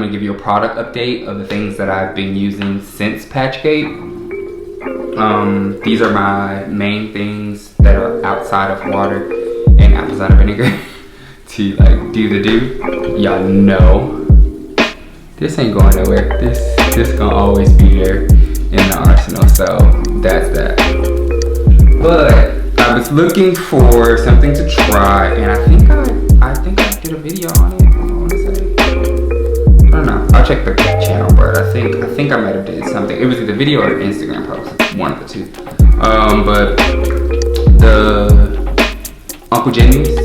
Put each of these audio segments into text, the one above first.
to give you a product update of the things that I've been using since Patchgate. These are my main things that are outside of water and apple cider vinegar to like do the do. Y'all know this ain't going nowhere. This gonna always be there in the arsenal, so that's that. But I was looking for something to try, and I think I did a video on it. I want to say, I don't know. I'll check the channel, but I think I might have did something. It was either video or Instagram post, one of the two. But the Uncle Jimmy's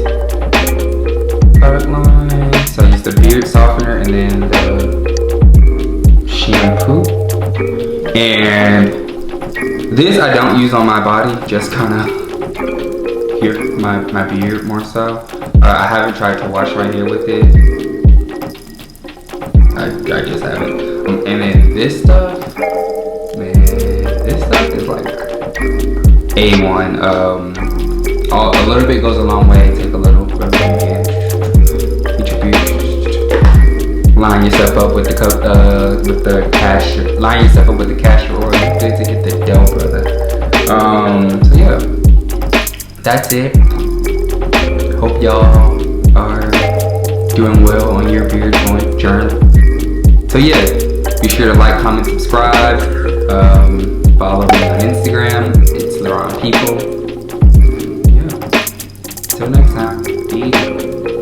product line. So I used the beard softener and then the shampoo. And this I don't use on my body, just kind of here, my beard more so. I haven't tried to wash my hair with it. I just haven't. And then this stuff, man, this stuff is like A1. A little bit goes a long way. Take a little, rub it in. Get your beard. Line yourself up with the castor. Line yourself up with the castor oil. You're good to get the dough, brother. So yeah, that's it. Hope y'all are doing well on your beard journey. So yeah, be sure to like, comment, subscribe. Follow me on Instagram. itslaroneppl. Yeah. Till next time. Peace.